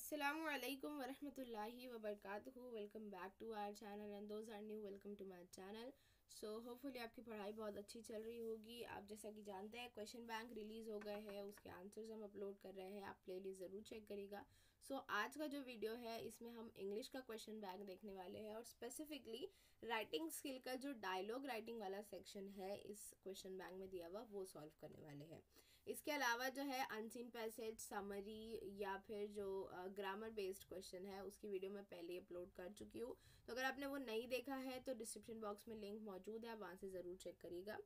Assalamualaikum warahmatullahi wabarakatuh. Welcome back to our channel and those are new welcome to my channel. So hopefully आपकी पढ़ाई बहुत अच्छी चल रही होगी. आप जैसा कि जानते हैं क्वेश्चन बैंक रिलीज़ हो गए हैं, उसके आंसर्स हम अपलोड कर रहे हैं. आप प्लेलिस्ट ज़रूर चेक करिएगा. आज का जो वीडियो है इसमें हम इंग्लिश का क्वेश्चन बैंक देखने वाले हैं और स्पेसिफिकली राइटिंग स्किल का जो डायलॉग राइटिंग वाला सेक्शन है इस क्वेश्चन बैंक में दिया हुआ वो सॉल्व करने वाले हैं. इसके अलावा जो है अनसीन पैसेज, समरी या फिर जो ग्रामर बेस्ड क्वेश्चन है उसकी वीडियो मैं पहले ही अपलोड कर चुकी हूँ. तो अगर आपने वो नहीं देखा है तो डिस्क्रिप्शन बॉक्स में लिंक मौजूद है, आप वहाँ से ज़रूर चेक करिएगा.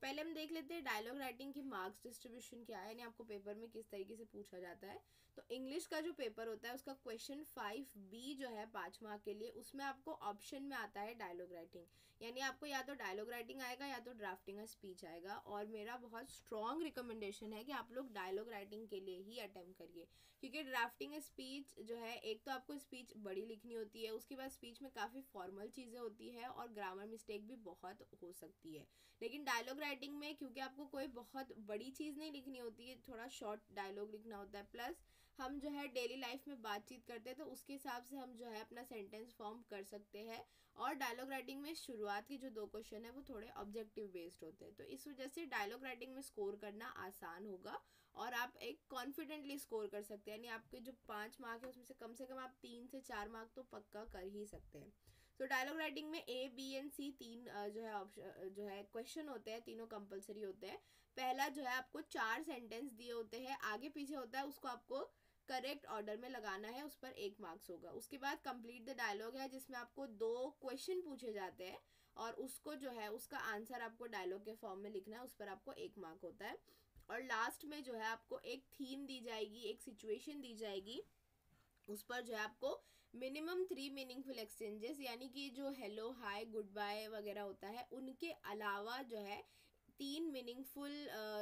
पहले हम देख लेते हैं डायलॉग राइटिंग की मार्क्स डिस्ट्रीब्यूशन क्या है, यानी आपको पेपर में किस तरीके से पूछा जाता है. तो इंग्लिश का जो पेपर होता है उसका क्वेश्चन 5B जो है 5 मार्क के लिए, उसमें आपको ऑप्शन में आता है डायलॉग राइटिंग. यानी आपको या तो डायलॉग राइटिंग आएगा या तो ड्राफ्टिंग का स्पीच आएगा. और मेरा बहुत स्ट्रॉन्ग रिकमेंडेशन है कि आप लोग डायलॉग राइटिंग के लिए ही अटेम्प्ट करिए, क्योंकि ड्राफ्टिंग स्पीच जो है एक तो आपको स्पीच बड़ी लिखनी होती है, उसके बाद स्पीच में काफ़ी फॉर्मल चीज़ें होती है और ग्रामर मिस्टेक भी बहुत हो सकती है. लेकिन डायलॉग राइटिंग में क्योंकि आपको कोई बहुत बड़ी चीज़ नहीं लिखनी होती है, थोड़ा शॉर्ट डायलॉग लिखना होता है, प्लस हम जो है डेली लाइफ में बातचीत करते हैं तो उसके हिसाब से हम जो है अपना सेंटेंस फॉर्म कर सकते हैं. और डायलॉग राइटिंग में शुरुआत के जो 2 क्वेश्चन है वो थोड़े ऑब्जेक्टिव बेस्ड होते हैं, तो इस वजह से डायलॉग राइटिंग में स्कोर करना आसान होगा और आप एक कॉन्फिडेंटली स्कोर कर सकते हैं. यानी आपके जो 5 मार्क है उसमें से कम आप 3 से 4 मार्क तो पक्का कर ही सकते हैं. डायलॉग राइटिंग में A, B एंड C 3 जो है ऑप्शन जो है क्वेश्चन होते हैं, तीनों कंपलसरी होते हैं. पहला जो है आपको 4 सेंटेंस दिए होते हैं, आगे पीछे होता है, उसको आपको करेक्ट ऑर्डर में लगाना है, उस पर 1 मार्क्स होगा. उसके बाद कंप्लीट द डायलॉग है जिसमें आपको 2 क्वेश्चन पूछे जाते हैं और उसको जो है उसका आंसर आपको डायलॉग के फॉर्म में लिखना है, उस पर आपको 1 मार्क होता है. और लास्ट में जो है आपको एक थीम दी जाएगी, एक सिचुएशन दी जाएगी, उस पर जो है आपको मिनिमम 3 मीनिंगफुल एक्सचेंजेस, यानी कि जो हेलो, हाय, गुड बाय वगैरह होता है उनके अलावा जो है 3 मीनिंगफुल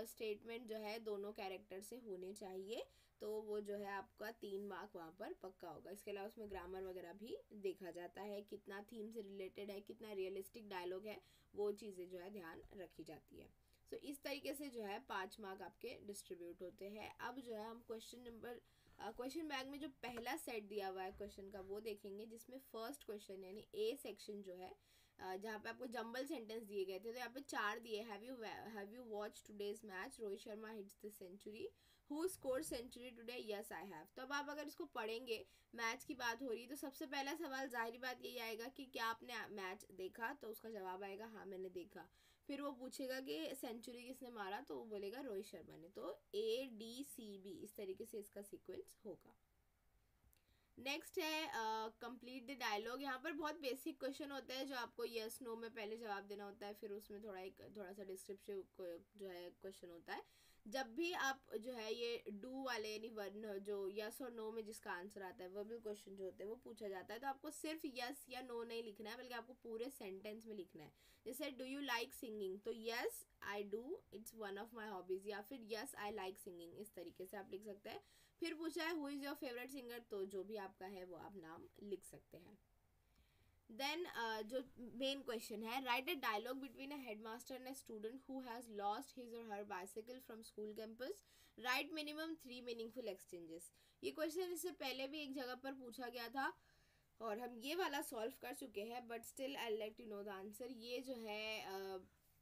स्टेटमेंट जो है दोनों कैरेक्टर से होने चाहिए. तो वो जो है आपका 3 मार्क वहाँ पर पक्का होगा. इसके अलावा उसमें ग्रामर वगैरह भी देखा जाता है, कितना थीम से रिलेटेड है, कितना रियलिस्टिक डायलॉग है, वो चीज़ें जो है ध्यान रखी जाती है. इस तरीके से जो है 5 मार्क आपके डिस्ट्रीब्यूट होते हैं. अब जो है हम क्वेश्चन बैंक में जो पहला सेट दिया हुआ है क्वेश्चन का वो देखेंगे, जिसमें फर्स्ट क्वेश्चन यानी A सेक्शन जो है जहाँ पे आपको जंबल सेंटेंस दिए गए थे. तो यहाँ पे 4 दिए. Have you watch today's match, Rohit Sharma hits the century, who score century today, yes I have. तो अब आप अगर इसको पढ़ेंगे, मैच की बात हो रही है, तो सबसे पहला सवाल जाहिर बात यही आएगा कि क्या आपने मैच देखा, तो उसका जवाब आएगा हाँ मैंने देखा. फिर वो पूछेगा कि सेंचुरी किसने मारा, तो वो बोलेगा रोहित शर्मा ने. तो ADCB इस तरीके से इसका सीक्वेंस होगा. नेक्स्ट है कंप्लीट द डायलॉग. यहाँ पर बहुत बेसिक क्वेश्चन होता है जो आपको यस नो में पहले जवाब देना होता है, फिर उसमें थोड़ा सा डिस्क्रिप्टिव जो है क्वेश्चन होता है. जब भी आप जो है ये डू वाले यानी वर्ण जो यस और नो में जिसका आंसर आता है वर्बल क्वेश्चन जो होते हैं वो पूछा जाता है, तो आपको सिर्फ यस या नो नहीं लिखना है बल्कि आपको पूरे सेंटेंस में लिखना है. जैसे डू यू लाइक सिंगिंग, तो yes I do, it's one of my hobbies, या फिर यस आई लाइक सिंगिंग, इस तरीके से आप लिख सकते हैं. फिर पूछा है who is your favourite singer, तो जो भी आपका है वो आप नाम लिख सकते हैं. देन जो मेन क्वेश्चन है, write a dialogue between a headmaster and a student who has lost his और her bicycle from school campus, write minimum 3 meaningful exchanges. ये क्वेश्चन इससे पहले भी एक जगह पर पूछा गया था और हम ये वाला सॉल्व कर चुके हैं, but still I like to know the answer. ये जो है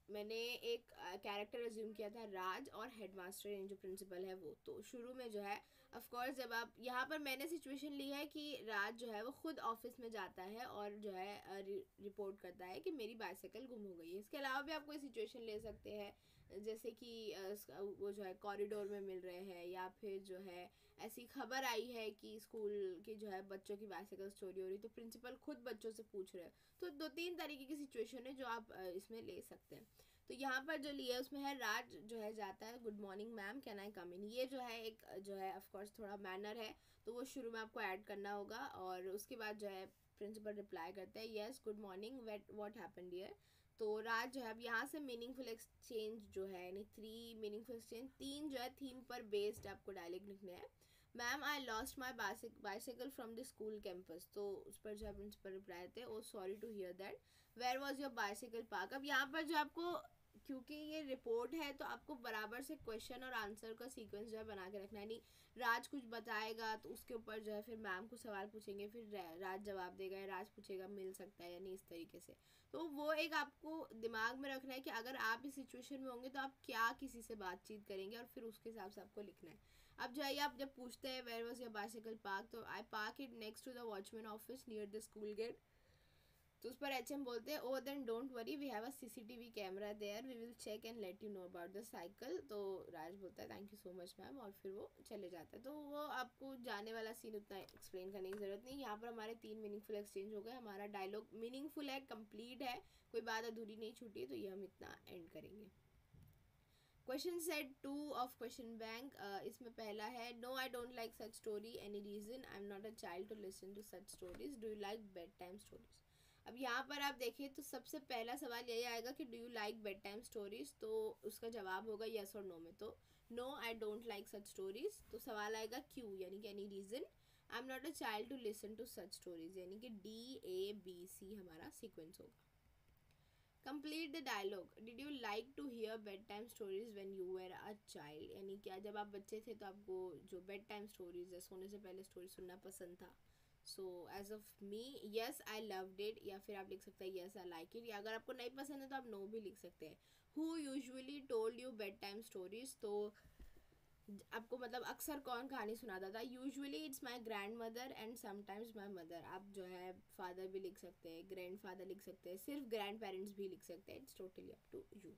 मैंने एक कैरेक्टर एज्यूम किया था राज, और हेडमास्टर जो प्रिंसिपल है वो. तो शुरू में जो है ऑफ कोर्स जब आप यहाँ पर मैंने सिचुएशन ली है कि राज जो है वो खुद ऑफिस में जाता है और जो है रिपोर्ट करता है कि मेरी बाइसाइकिल गुम हो गई है. इसके अलावा भी आप कोई सिचुएशन ले सकते हैं, जैसे कि वो जो है कॉरिडोर में मिल रहे हैं, या फिर जो है ऐसी खबर आई है कि स्कूल की जो है बच्चों की बाइसाइकिल चोरी हो रही, तो प्रिंसिपल खुद बच्चों से पूछ रहे हैं. तो 2-3 तरीके की सिचुएशन है जो आप इसमें ले सकते हैं. तो यहाँ पर जो लिया है उसमें है राज जो है जाता है, good morning ma'am can I come in. ये जो है एक जो है ऑफ कोर्स थोड़ा मैनर है, तो वो शुरू में आपको ऐड करना होगा. और उसके बाद जो है प्रिंसिपल रिप्लाई करता है yes good morning what happened here. तो राज जो है अब यहाँ से मीनिंगफुल एक्सचेंज जो है यानी 3 मीनिंगफुल एक्सचेंज, 3 जो है थीम पर बेस्ड आपको डायलॉग लिखने हैं. Ma'am I lost my bicycle from the school campus, तो उस पर जो है प्रिंसिपल रिप्लाई थे oh sorry to hear that, where was your bicycle park. अब यहाँ पर जो आपको क्योंकि ये रिपोर्ट है तो आपको बराबर से क्वेश्चन और आंसर का सीक्वेंस जो है बना के रखना है। नहीं राज कुछ बताएगा तो उसके ऊपर जो है फिर मैम को सवाल पूछेंगे, फिर राज जवाब देगा, राज पूछेगा मिल सकता है या नहीं, इस तरीके से। तो वो एक आपको दिमाग में रखना है कि अगर आप इस सिचुएशन में होंगे तो आप क्या किसी से बातचीत करेंगे, और फिर उसके हिसाब से आपको लिखना है। अब जाइए, आप जब पूछते हैं where was your bicycle park, तो I park it next to the watchman office near the school gate. तो उस पर एचएम बोलते हैं oh then don't worry we have a CCTV camera there, we will check and let you know about the cycle. तो राज बोलता है thank you so much ma'am, और फिर वो चले जाता है। तो वो आपको जाने वाला सीन उतना एक्सप्लेन करने की ज़रूरत नहीं। यहाँ पर हमारे 3 मीनिंगफुल एक्सचेंज हो गए, हमारा डायलॉग मीनिंगफुल है, कंप्लीट है, कोई बात अधूरी नहीं छूटी, तो ये हम इतना एंड करेंगे। Question set 2 of question bank, इसमें पहला है no I don't like such story, any reason, I am not a child to listen to such stories, do you like bed time stories. अब यहाँ पर आप देखिए तो सबसे पहला सवाल यही आएगा कि do you like bed time stories, तो उसका जवाब होगा येस और नो में। तो no I don't like such stories, तो सवाल आएगा क्यों, यानी कि any reason, I am not a child to listen to such stories, यानी कि DABC हमारा सीक्वेंस होगा। Complete the dialogue, did you like to hear bed time stories when you were a child, यानी क्या जब आप बच्चे थे तो आपको जो बेड टाइम स्टोरीज है, सोने से पहले स्टोरी सुनना पसंद था। So as of me yes I loved it, या फिर आप लिख सकते हैं येस आई लाइक इट, या अगर आपको नहीं पसंद है तो आप नो भी लिख सकते हैं। Who usually told you bed time stories, तो आपको मतलब अक्सर कौन कहानी सुनाता था, usually it's my grand mother and sometimes my mother. आप जो है फादर भी लिख सकते हैं, ग्रैंड फादर लिख सकते हैं, सिर्फ ग्रैंड पेरेंट्स भी लिख सकते हैं, it's totally up to you.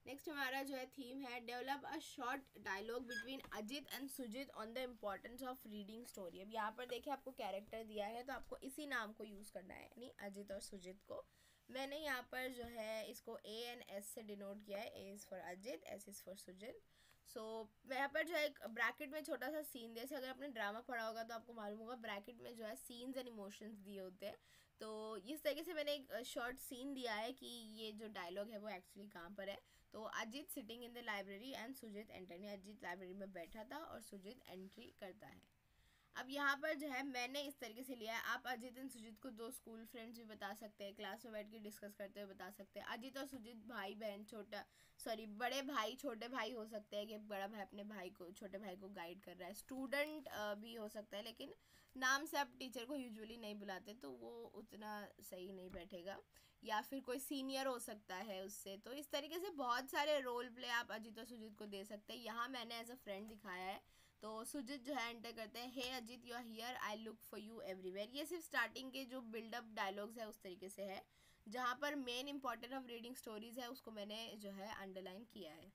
Next हमारा जो है थीम है develop a short dialogue between Ajit and Sujit on the importance of reading story. अब यहाँ पर देखिए आपको कैरेक्टर दिया है तो आपको इसी नाम को यूज़ करना है, यानी अजित और सुजित को। मैंने यहाँ पर जो है इसको A and S से डिनोट किया है, A is for Ajit, S is for Sujit. So यहाँ पर जो है एक ब्रैकेट में छोटा सा सीन, जैसे अगर आपने ड्रामा पढ़ा होगा तो आपको मालूम होगा ब्रैकेट में जो है सीन्स एंड इमोशंस दिए होते हैं। तो इस तरीके से मैंने एक शॉर्ट सीन दिया है कि ये जो डायलॉग है वो एक्चुअली कहाँ पर है। तो Ajit sitting in the library and Sujit एंटरनी, अजित लाइब्रेरी में बैठा था और सुजित एंट्री करता है। अब यहाँ पर जो है मैंने इस तरीके से लिया है, आप अजित एंड सुजित को 2 स्कूल फ्रेंड्स भी बता सकते हैं, क्लास में बैठ के डिस्कस करते हुए बता सकते हैं। अजित और सुजित भाई बहन, बड़े भाई छोटे भाई हो सकते हैं कि बड़ा भाई अपने भाई को, छोटे भाई को गाइड कर रहा है। स्टूडेंट भी हो सकता है, लेकिन नाम से आप टीचर को यूजुअली नहीं बुलाते तो वो उतना सही नहीं बैठेगा। या फिर कोई सीनियर हो सकता है उससे। तो इस तरीके से बहुत सारे रोल प्ले आप अजित और सुजित को दे सकते हैं। यहाँ मैंने एज अ फ्रेंड दिखाया है। तो सुजित जो है एंटर करते हैं, hey Ajit you are here, I look for you everywhere. ये सिर्फ स्टार्टिंग के जो बिल्डअप डायलॉग्स है उस तरीके से है, जहाँ पर main important of reading stories है उसको मैंने जो है अंडरलाइन किया है।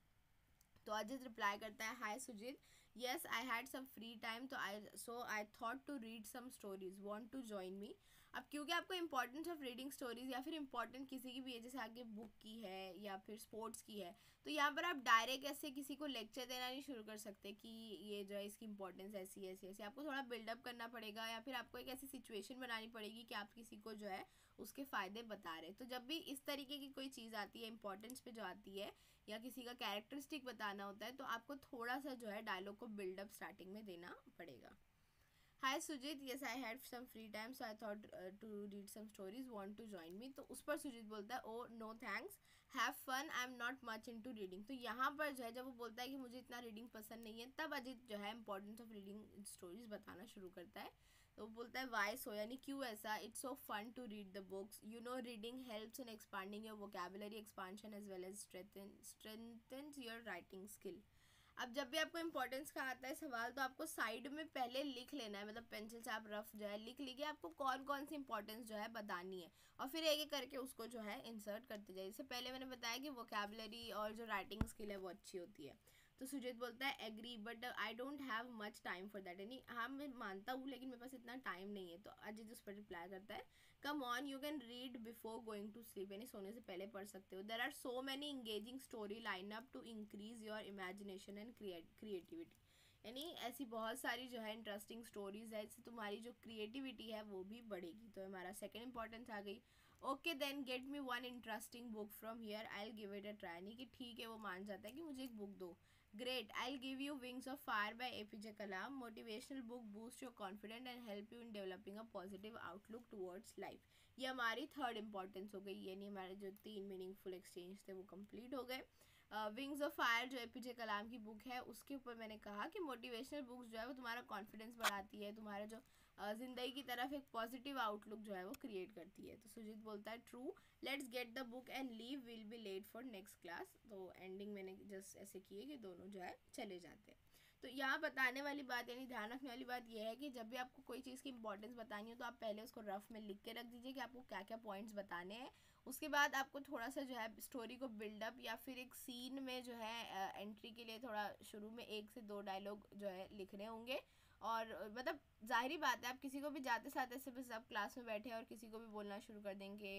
तो अजित रिप्लाई करता है hi Sujit, yes I had some free time तो I thought to read some stories, want to join me. अब क्योंकि आपको इंपॉर्टेंस ऑफ रीडिंग स्टोरीज या फिर इंपॉर्टेंट किसी की भी है, जैसे आगे बुक की है या फिर स्पोर्ट्स की है, तो यहाँ पर आप डायरेक्ट ऐसे किसी को लेक्चर देना नहीं शुरू कर सकते कि ये जो है इसकी इंपॉर्टेंस ऐसी ऐसी ऐसी। आपको थोड़ा बिल्डअप करना पड़ेगा, या फिर आपको एक ऐसी सिचुएशन बनानी पड़ेगी कि आप किसी को जो है उसके फ़ायदे बता रहे। तो जब भी इस तरीके की कोई चीज़ आती है इंपॉर्टेंस पे जो आती है, या किसी का कैरेक्टरिस्टिक बताना होता है, तो आपको थोड़ा सा जो है डायलॉग को बिल्डअप स्टार्टिंग में देना पड़ेगा। Hi Sujit, yes I had some free time so I thought to read some stories, want to join me. तो उस पर सुजीत बोलता है oh no thanks, have fun, I am not much into reading. तो यहाँ पर जो है जब वो बोलता है कि मुझे इतना रीडिंग पसंद नहीं है, तब अजित जो है इंपॉर्टेंस ऑफ रीडिंग स्टोरीज बताना शुरू करता है। तो वो बोलता है वाई सो, यानी क्यों ऐसा, it's so fun to read the books, you know reading helps in expanding your vocabulary expansion as well as strengthens your writing skill. अब जब भी आपको इंपॉर्टेंस का आता है सवाल, तो आपको साइड में पहले लिख लेना है, मतलब पेंसिल से आप रफ जो है लिख लीजिए आपको कौन कौन सी इंपॉर्टेंस जो है बतानी है, और फिर एक एक करके उसको जो है इंसर्ट करते जाइए। इससे पहले मैंने बताया कि वोकेबुलरी और जो राइटिंग स्किल है वो अच्छी होती है। तो सुजीत बोलता है agree but I don't have much time for that, यानी हाँ मैं मानता हूँ लेकिन मेरे पास इतना टाइम नहीं है। तो अजित उस पर रिप्लाई करता है come on you can read before going to sleep, यानी सोने से पहले पढ़ सकते हो। There are so many engaging story line up to increase your imagination and creativity, यानी ऐसी बहुत सारी जो है इंटरेस्टिंग स्टोरीज है, इससे तुम्हारी जो क्रिएटिविटी है वो भी बढ़ेगी। तो हमारा सेकेंड इंपॉर्टेंस आ गई। Okay then get me one interesting book from here, I will give it a try, यानी कि ठीक है वो मान जाता है कि मुझे एक बुक दो। Great, I give you wings of fire bye APJ Kalam, motivational book boost your confident and help you in developing a positive outlook towards life. ये हमारी थर्ड इंपॉर्टेंस हो गई, यानी हमारे जो 3 मीनिंगफुल एक्सचेंज थे वो कंप्लीट हो गए। विंग्स ऑफ फायर जो एपीजे कलाम की बुक है उसके ऊपर मैंने कहा कि मोटिवेशनल बुक्स जो है वो तुम्हारा कॉन्फिडेंस बढ़ाती है, तुम्हारा जो ज़िंदगी की तरफ एक पॉजिटिव आउटलुक जो है वो क्रिएट करती है। तो सुजीत बोलता है true, let's get the book and leave, will be late for next class. तो एंडिंग मैंने जस्ट ऐसे किए कि दोनों जो है चले जाते हैं। तो यहाँ बताने वाली बात यानी ध्यान रखने वाली बात यह है कि जब भी आपको कोई चीज़ की इंपॉर्टेंस बतानी हो तो आप पहले उसको रफ में लिख के रख दीजिए कि आपको क्या क्या पॉइंट्स बताने हैं। उसके बाद आपको थोड़ा सा जो है स्टोरी को बिल्डअप या फिर एक सीन में जो है एंट्री के लिए थोड़ा शुरू में 1 से 2 डायलॉग जो है लिखने होंगे। और मतलब जाहिर बात है आप किसी को भी जाते साथ ऐसे बस आप क्लास में बैठे और किसी को भी बोलना शुरू कर देंगे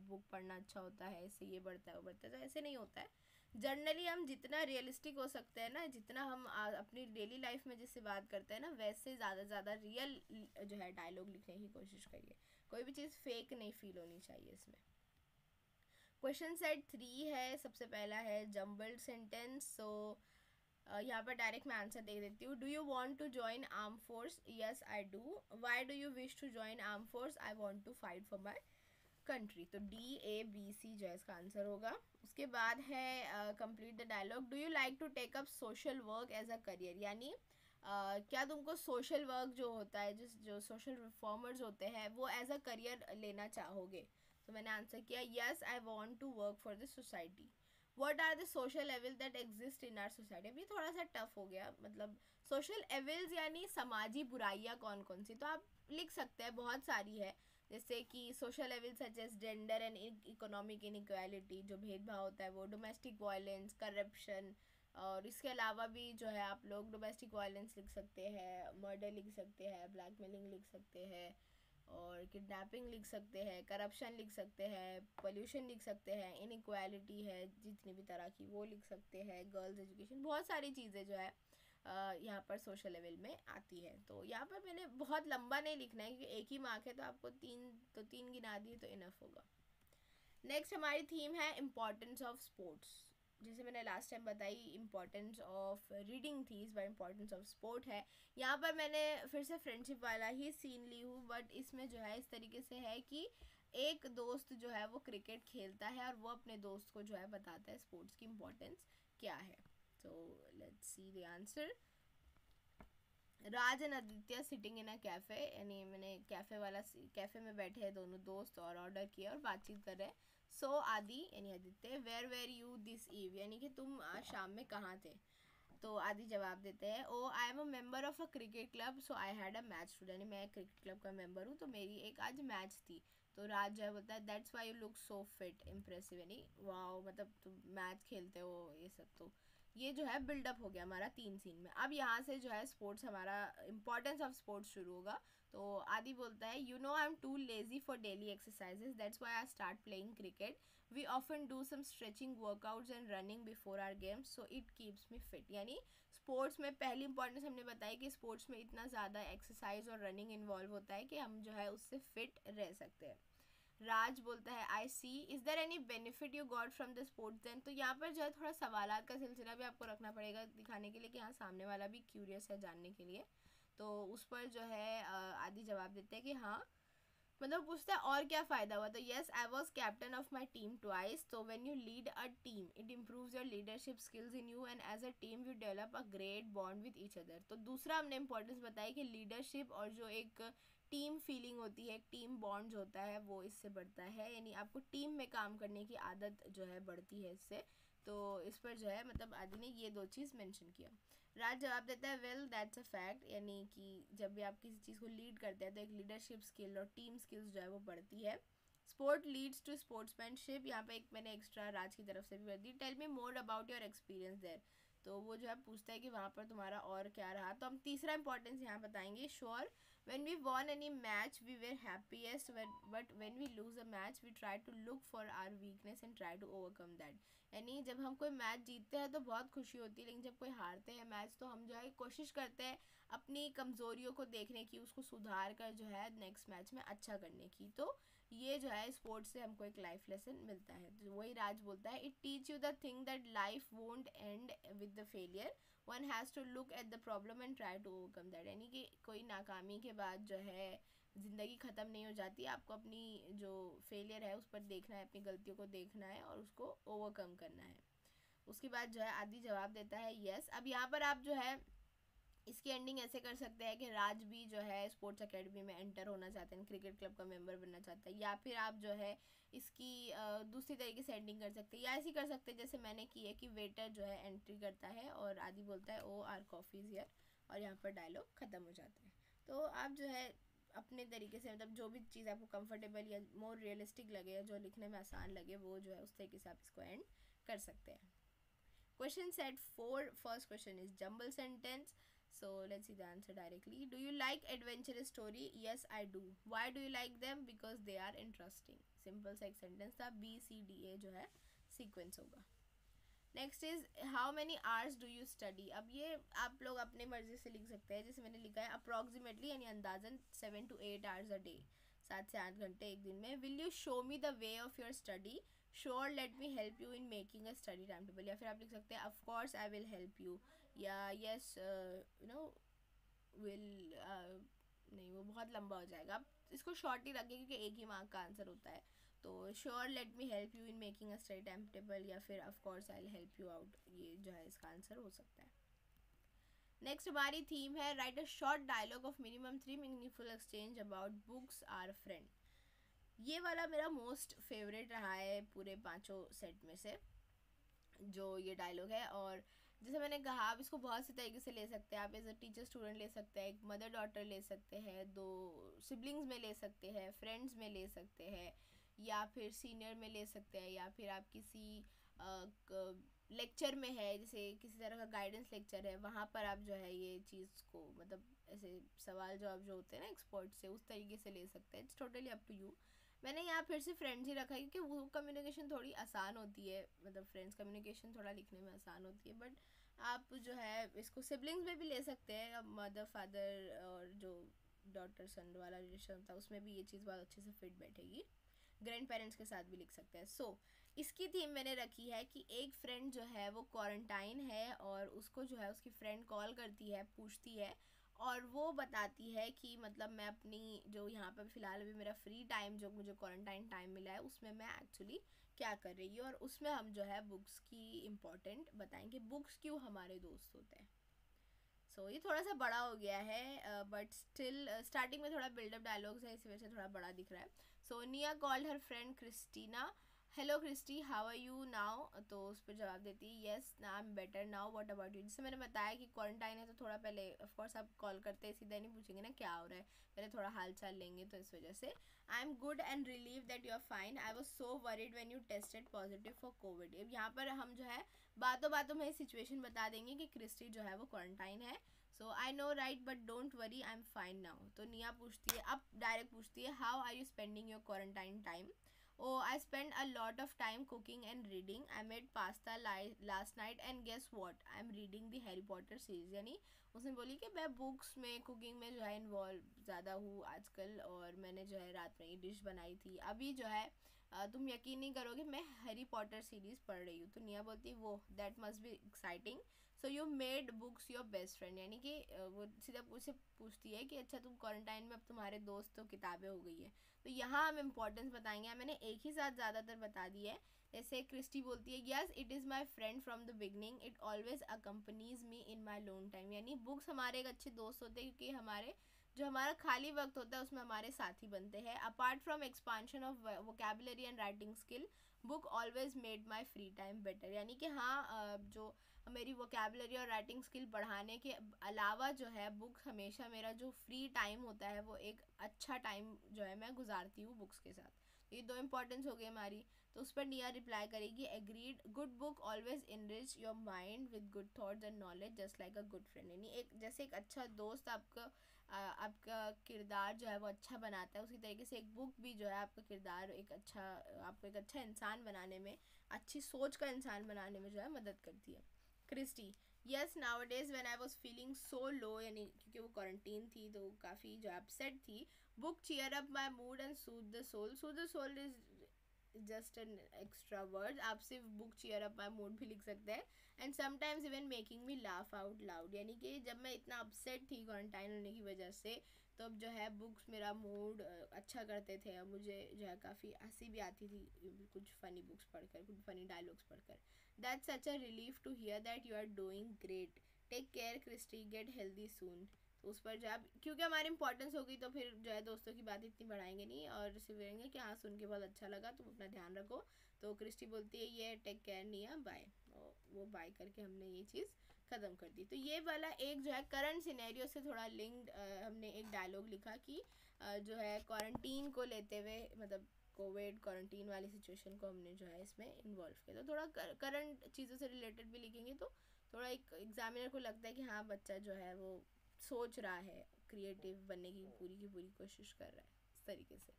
बुक पढ़ना अच्छा होता है, इससे ये बढ़ता है वो बढ़ता है, तो ऐसे नहीं होता है। जनरली हम जितना रियलिस्टिक हो सकते हैं ना, जितना हम अपनी डेली लाइफ में जिससे बात करते हैं ना, वैसे ज़्यादा रियल जो है डायलॉग लिखने की कोशिश करिए। कोई भी चीज़ फेक नहीं फील होनी चाहिए इसमें। क्वेश्चन सेट 3 है, सबसे पहला है जम्बल्ड सेंटेंस। सो यहाँ पर डायरेक्ट मैं आंसर दे देती हूँ। Do you want to join arm force? Yes I do. Why do you wish to join arm force? I want to fight for my country. तो DABC जो है इसका आंसर होगा। उसके बाद है complete the dialogue. Do you like to take up social work as a career? यानी क्या तुमको सोशल वर्क जो होता है, जो सोशल रिफॉर्मर्स होते हैं वो एज अ करियर लेना चाहोगे? तो मैंने आंसर किया yes I want to work for the society. What are the social evil that exist in our society? अभी थोड़ा सा टफ हो गया, मतलब सोशल एविल्स यानी समाजी बुराइयाँ कौन कौन सी, तो आप लिख सकते हैं, बहुत सारी है। जैसे कि social evil such as gender and economic inequality, जो भेदभाव होता है वो, डोमेस्टिक वायलेंस, करप्शन, और इसके अलावा भी जो है आप लोग डोमेस्टिक वायलेंस लिख सकते हैं, मर्डर लिख सकते हैं, ब्लैकमेलिंग लिख सकते हैं, और किडनैपिंग लिख सकते हैं, करप्शन लिख सकते हैं, पोल्यूशन लिख सकते हैं, इनइक्वालिटी है जितनी भी तरह की वो लिख सकते हैं, गर्ल्स एजुकेशन, बहुत सारी चीज़ें जो है यहाँ पर सोशल लेवल में आती है। तो यहाँ पर मैंने बहुत लंबा नहीं लिखना है क्योंकि एक ही मार्क है, तो आपको तीन गिना दिए तो इनफ होगा। नेक्स्ट हमारी थीम है इम्पोर्टेंस ऑफ स्पोर्ट्स। जैसे मैंने लास्ट टाइम बताई इम्पोर्टेंस ऑफ रीडिंग थी, इस बार इम्पोर्टेंस ऑफ स्पोर्ट है। यहाँ पर मैंने फिर से फ्रेंडशिप वाला ही सीन ली हूँ, बट इसमें जो है इस तरीके से है कि एक दोस्त जो है वो क्रिकेट खेलता है और वो अपने दोस्त को जो है बताता है स्पोर्ट्स की इम्पोर्टेंस क्या है। तो let's see the answer. Raj and Aditya sitting in a cafe, यानी मैंने कैफ़े में बैठे हैं दोनों दोस्त और ऑर्डर किया और बातचीत कर रहे हैं। सो आदि यानी Aditya, where you this eve, यानी कि तुम आज शाम में कहाँ थे? तो आदि जवाब देते हैं, oh I am a member of a cricket club so I had a match today, यानी मैं क्रिकेट क्लब का मेंबर हूँ तो मेरी एक आज मैच थी। तो राज जो है बोलता है that's why you look so fit impressive, यानी वाओ मतलब तुम मैच खेलते हो ये सब। तो ये जो है बिल्डअप हो गया हमारा 3 सीन में। अब यहाँ से जो है स्पोर्ट्स, हमारा इंपॉर्टेंस ऑफ स्पोर्ट्स शुरू होगा। तो आदि बोलता है you know I am too lazy for daily exercises, that's why I start playing cricket, we often do some stretching workouts and running before our games so it keeps me fit. यानी sports में पहली importance हमने बताई कि sports में इतना ज़्यादा exercise और रनिंग इन्वॉल्व होता है कि हम जो है उससे फिट रह सकते हैं। राज बोलता है I see, is there any benefit you got from the sports then? तो यहाँ पर जो है थोड़ा सवालात का सिलसिला भी आपको रखना पड़ेगा दिखाने के लिए कि हाँ सामने वाला भी क्यूरियस है जानने के लिए। तो उस पर जो है आदि जवाब देते हैं कि हाँ, मतलब पूछता है और क्या फ़ायदा हुआ? तो yes I was captain of my team twice, तो when you lead a team it improves your leadership skills in you and as a team you develop a great bond with each other. तो दूसरा हमने importance बताई कि leadership और जो एक team feeling होती है, एक टीम बॉन्ड होता है वो इससे बढ़ता है, यानी आपको टीम में काम करने की आदत जो है बढ़ती है इससे। तो इस पर जो है मतलब आदि ने ये 2 चीज़ मेंशन किया। राज जवाब देता है वेल दैट्स अ फैक्ट, यानी कि जब भी आप किसी चीज़ को लीड करते हैं तो एक लीडरशिप स्किल और टीम स्किल्स जो है वो बढ़ती है। स्पोर्ट लीड्स टू स्पोर्ट्समैनशिप, यहाँ पे एक मैंने एक्स्ट्रा राज की तरफ से भी कर दी। Tell me more about your experience there, तो वो जो है पूछता है कि वहाँ पर तुम्हारा और क्या रहा। तो हम तीसरा इंपॉर्टेंस यहाँ बताएंगे, sure When we won any match we were happiest, but when we lose a match we try to look for our weakness and try to overcome that. यानी जब हम कोई मैच जीतते हैं तो बहुत खुशी होती है, लेकिन जब कोई हारते हैं मैच तो हम जो है कोशिश करते हैं अपनी कमज़ोरियों को देखने की, उसको सुधार कर जो है नेक्स्ट मैच में अच्छा करने की। तो ये जो है स्पोर्ट्स से हमको एक लाइफ लेसन मिलता है। तो वही राज बोलता है, it teach you the thing that life won't end with the failure, one has to look at the problem and try to overcome that. यानी कि कोई नाकामी के बाद जो है ज़िंदगी ख़त्म नहीं हो जाती, आपको अपनी जो फेलियर है उस पर देखना है, अपनी गलतियों को देखना है और उसको ओवरकम करना है। उसके बाद जो है आदि जवाब देता है यस। अब यहाँ पर आप जो है इसकी एंडिंग ऐसे कर सकते हैं कि राज भी जो है स्पोर्ट्स एकेडमी में एंटर होना चाहते हैं, क्रिकेट क्लब का मेंबर बनना चाहता है, या फिर आप जो है इसकी दूसरी तरीके से एंडिंग कर सकते हैं, या ऐसी कर सकते हैं जैसे मैंने की है कि वेटर जो है एंट्री करता है और आदि बोलता है oh our coffee is here, और यहाँ पर डायलॉग ख़त्म हो जाता है। तो आप जो है अपने तरीके से मतलब जो भी चीज़ आपको कंफर्टेबल या मोर रियलिस्टिक लगे या जो लिखने में आसान लगे वो जो है उस तरीके से आप इसको एंड कर सकते हैं। Question set 4. First question is jumble sentence. So let's see the answer directly. Do you like adventurous story? Yes, I do. Why do you like them? Because they are interesting. Simple सा एक sentence था, B C D A जो है sequence होगा। Next is how many hours do you study. अब ये आप लोग अपने मर्जी से लिख सकते हैं, जैसे मैंने लिखा है अप्रॉक्सीमेटली यानी अंदाजन 7 to 8 आवर्स अ डे, 7 से 8 घंटे एक दिन में। Will you show me the way of your study, sure let me help you in making a study time table. या फिर आप लिख सकते हैं of course I will help you, या यस यू नो विल, नहीं वो बहुत लंबा हो जाएगा, आप इसको शॉर्ट ही रखिए क्योंकि एक ही मार्क का आंसर होता है। तो sure let me help you in making a study time table, या फिर of course I will help you out, ये जो है इसका आंसर हो सकता है। नेक्स्ट हमारी थीम है write a short dialogue of minimum 3 meaningful exchange about books our friend. ये वाला मेरा मोस्ट फेवरेट रहा है पूरे 5 सेट में से जो ये डायलॉग है। और जैसे मैंने कहा आप इसको बहुत से तरीके से ले सकते हैं, आप एज अ टीचर स्टूडेंट ले सकते हैं, एक मदर डॉटर ले सकते हैं, 2 सिबलिंग्स में ले सकते हैं, फ्रेंड्स में ले सकते हैं, या फिर सीनियर में ले सकते हैं, या फिर आप किसी लेक्चर में है, जैसे किसी तरह का गाइडेंस लेक्चर है, वहाँ पर आप जो है ये चीज़ को मतलब ऐसे सवाल जवाब जो होते हैं ना एक्सपर्ट से, उस तरीके से ले सकते हैं। It's totally up to you. मैंने यहाँ फिर से फ्रेंड्स ही रखा है क्योंकि वो कम्युनिकेशन थोड़ी आसान होती है, मतलब फ्रेंड्स कम्युनिकेशन थोड़ा लिखने में आसान होती है। बट आप जो है इसको सिबलिंग्स में भी ले सकते हैं, अब मदर फादर और जो डॉटर सन वाला रिलेशन था उसमें भी ये चीज़ बहुत अच्छे से फिट बैठेगी। ग्रैंड पेरेंट्स के साथ भी लिख सकते हैं। सो इसकी थीम मैंने रखी है कि एक फ्रेंड जो है वो क्वारंटाइन है और उसको जो है उसकी फ्रेंड कॉल करती है, पूछती है और वो बताती है कि मतलब मैं अपनी जो यहाँ पर फ़िलहाल अभी मेरा फ्री टाइम जो मुझे क्वारंटाइन टाइम मिला है उसमें मैं एक्चुअली क्या कर रही हूँ, और उसमें हम जो है बुक्स की इम्पोर्टेंट बताएंगे, बुक्स क्यों हमारे दोस्त होते हैं। सो ये थोड़ा सा बड़ा हो गया है बट स्टिल स्टार्टिंग में थोड़ा बिल्डअप डायलॉग्स है, इसी वजह से थोड़ा बड़ा दिख रहा है। So Nia called her friend Christina, hello Christy how are you now. तो उस पर जवाब देती है yes I am better now what about you. जैसे मैंने बताया कि क्वारंटाइन है तो थोड़ा पहले ऑफ कोर्स आप कॉल करते हैं सीधा नहीं पूछेंगे ना क्या हो रहा है, पहले थोड़ा हाल चाल लेंगे, तो इस वजह से I am good and relieve that you are fine, I was so worried when you tested positive for COVID. अब यहाँ पर हम जो है बातों बातों में सिचुएशन बता देंगे कि क्रिस्टी जो है वो क्वारंटाइन है। So I know right but don't worry I am fine now. तो निया पूछती है, अब डायरेक्ट पूछती है how are you spending your quarantine time. Oh, I spent a lot of time cooking and reading. I made pasta last night and guess what? I'm reading the Harry Potter series। यानी उसने बोली कि मैं books में cooking में जो है involve ज़्यादा हूँ आजकल, और मैंने जो है रात में ये डिश बनाई थी। अभी जो है तुम यकीन नहीं करोगे मैं हैरी पॉटर सीरीज़ पढ़ रही हूँ। तो निया बोलती वो that must be exciting, so you made books your best friend. यानी कि वो सीधा उससे पूछती है कि अच्छा तुम क्वारंटाइन में अब तुम्हारे दोस्त तो किताबें हो गई है। तो यहाँ हम इम्पोर्टेंस बताएंगे, मैंने एक ही साथ ज़्यादातर बता दी है। जैसे क्रिस्टी बोलती है yes it is my friend from the beginning, it always accompanies me in my loan time. यानी बुक्स हमारे एक अच्छे दोस्त होते हैं क्योंकि हमारे जो हमारा खाली वक्त होता है उसमें हमारे साथी बनते हैं। Apart from expansion of vocabulary and writing skill, book always made my free time better. यानी कि हाँ जो मेरी वोकेबुलरी और राइटिंग स्किल बढ़ाने के अलावा जो है बुक्स हमेशा मेरा जो फ्री टाइम होता है वो एक अच्छा टाइम जो है मैं गुजारती हूँ बुक्स के साथ। ये 2 इंपॉर्टेंस हो गई हमारी। तो उस पर निया रिप्लाई करेगी agreed, good book always enrich your mind with good thoughts and knowledge just like a good friend. यानी एक जैसे एक अच्छा दोस्त आपका किरदार जो है वो अच्छा बनाता है, उसी तरीके से एक बुक भी जो है आपका किरदार आपको एक अच्छा इंसान बनाने में, अच्छी सोच का इंसान बनाने में जो है मदद करती है। Christy, yes nowadays when I was feeling so low, यानी क्योंकि वो क्वारंटीन थी तो काफ़ी जो अपसेट थी। Book cheer up my mood and soothe the soul. Soothe the soul is just an extra word, आप सिर्फ book cheer up my mood भी लिख सकते हैं। And sometimes even making me laugh out loud, यानी कि जब मैं इतना अपसेट थी क्वारंटाइन होने की वजह से, तो अब जो है बुक्स मेरा मूड अच्छा करते थे। अब मुझे जो है काफ़ी हंसी भी आती थी कुछ फ़नी बुक्स पढ़कर, कुछ फ़नी डायलॉग्स पढ़कर। That's such a relief to hear that you are doing great, take care Christy, get healthy soon. तो उस पर जो है क्योंकि हमारी इंपॉर्टेंस होगी तो फिर जो है दोस्तों की बात इतनी बढ़ाएंगे नहीं और सिर्फ कहेंगे कि हाँ सुन के बहुत अच्छा लगा, तुम अपना ध्यान रखो। तो क्रिस्टी बोलती है ये टेक केयर निया बाय, वो बाय करके हमने ये चीज़ ख़त्म कर दी। तो ये वाला एक जो है करंट सिनेरियो से थोड़ा लिंक्ड हमने एक डायलॉग लिखा कि जो है क्वारंटीन को लेते हुए, मतलब कोविड क्वारंटीन वाली सिचुएशन को हमने जो है इसमें इन्वॉल्व किया। तो थोड़ा करंट चीज़ों से रिलेटेड भी लिखेंगे तो थोड़ा एक एग्जामिनर को लगता है कि हाँ बच्चा जो है वो सोच रहा है, क्रिएटिव बनने की पूरी कोशिश कर रहा है, इस तरीके से।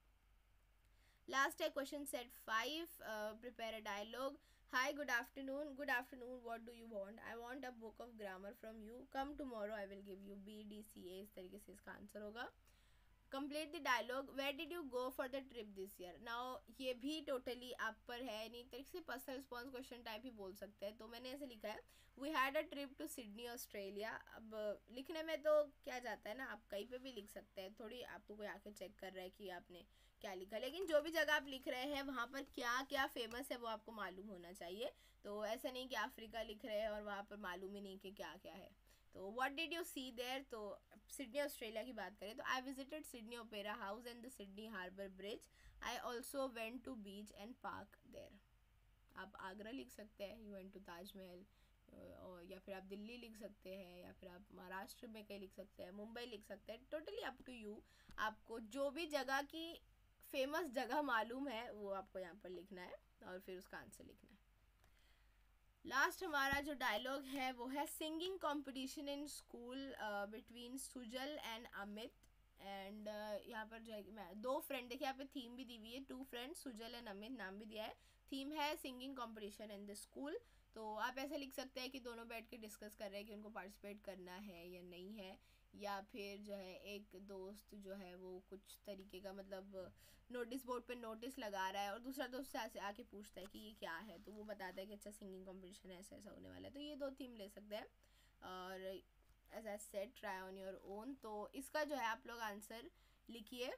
लास्ट है question set 5, prepare a dialogue. Hi good afternoon, what do you want? I want a book of grammar from you, come tomorrow I will give you BDCA। इस तरीके से इसका आंसर होगा। Complete the dialogue, where did you go for the trip this year? Now ये भी totally आप पर है, नहीं तरीके से पर्सनल रिस्पॉन्स क्वेश्चन टाइप ही बोल सकते हैं। तो मैंने ऐसे लिखा है we had a trip to Sydney Australia. अब लिखने में तो क्या जाता है ना, आप कहीं पे भी लिख सकते हैं, थोड़ी आपको कोई आके चेक कर रहा है कि आपने क्या लिखा, लेकिन जो भी जगह आप लिख रहे हैं वहाँ पर क्या क्या फेमस है वो आपको मालूम होना चाहिए। तो ऐसा नहीं कि अफ्रीका लिख रहे हैं और वहाँ पर मालूम ही नहीं कि क्या क्या है। तो what did you see there? तो सिडनी ऑस्ट्रेलिया की बात करें तो I visited Sydney Opera House and the Sydney Harbour Bridge, I also went to beach and park there. आप आगरा लिख सकते हैं, यू वेंट टू ताजमहल, और या फिर आप दिल्ली लिख सकते हैं, या फिर आप महाराष्ट्र में कहीं लिख सकते हैं, मुंबई लिख सकते हैं, टोटली अप टू यू। आपको जो भी जगह की फेमस जगह मालूम है वो आपको यहाँ पर लिखना है और फिर उसका आंसर लिखना है। लास्ट हमारा जो डायलॉग है वो है singing competition in school between Sujal and Amit. And यहाँ पर जो है मैं 2 फ्रेंड, देखिए यहाँ पे थीम भी दी हुई है, 2 फ्रेंड्स सुजल एंड अमित नाम भी दिया है। थीम है singing competition in the school. तो आप ऐसे लिख सकते हैं कि दोनों बैठ के डिस्कस कर रहे हैं कि उनको पार्टिसिपेट करना है या नहीं है, या फिर जो है एक दोस्त जो है वो कुछ तरीके का मतलब नोटिस बोर्ड पे नोटिस लगा रहा है और दूसरा दोस्त से आके पूछता है कि ये क्या है, तो वो बताता है कि अच्छा सिंगिंग कंपटीशन ऐसा ऐसा होने वाला है। तो ये 2 थीम ले सकते हैं और as I said try on your own. तो इसका जो है आप लोग आंसर लिखिए,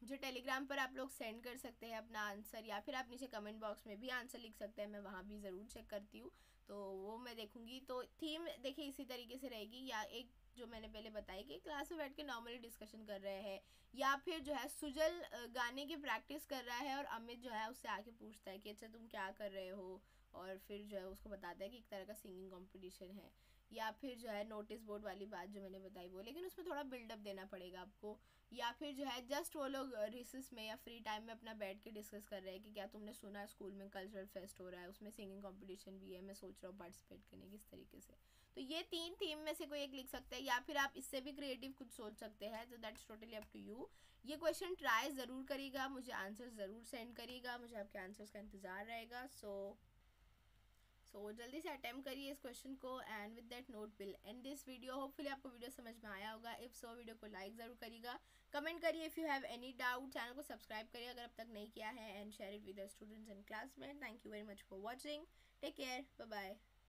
जो टेलीग्राम पर आप लोग सेंड कर सकते हैं अपना आंसर, या फिर आप नीचे कमेंट बॉक्स में भी आंसर लिख सकते हैं, मैं वहाँ भी ज़रूर चेक करती हूँ तो वो मैं देखूँगी। तो थीम देखिए इसी तरीके से रहेगी, या एक जो मैंने पहले बताया कि क्लास में बैठ के नॉर्मली डिस्कशन कर रहे हैं, या फिर जो है सुजल गाने की प्रैक्टिस कर रहा है और अमित जो है उससे आके पूछता है कि अच्छा तुम क्या कर रहे हो, और फिर जो है उसको बताता है कि एक तरह का सिंगिंग कंपटीशन है। या फिर जो है नोटिस बोर्ड वाली बात जो मैंने बताई वो, लेकिन उसमें थोड़ा बिल्डअप देना पड़ेगा आपको। या फिर जो है जस्ट वो लोग रिसेस में या फ्री टाइम में अपना बैठ के डिस्कस कर रहे हैं कि क्या तुमने सुना स्कूल में कल्चरल फेस्ट हो रहा है, उसमें सिंगिंग कंपटीशन भी है, मैं सोच रहा हूँ पार्टिसिपेट करने की, इस तरीके से। तो ये 3 थीम में से कोई एक लिख सकते हैं, या फिर आप इससे भी क्रिएटिव कुछ सोच सकते हैं। तो that's totally up to you. ये क्वेश्चन ट्राई ज़रूर करिएगा, मुझे आंसर ज़रूर सेंड करिएगा, मुझे आपके आंसर्स का इंतज़ार रहेगा। सो जल्दी से अटेम्प्ट करिए इस क्वेश्चन को। And with that note will end this video. Hopefully आपको वीडियो समझ में आया होगा। इफ़ सो वीडियो को लाइक ज़रूर करिएगा, कमेंट करिए if you have any doubt, channel को सब्सक्राइब करिए अगर अब तक नहीं किया है, and share it with the students and classmate. Thank you very much for watching, take care, bye bye.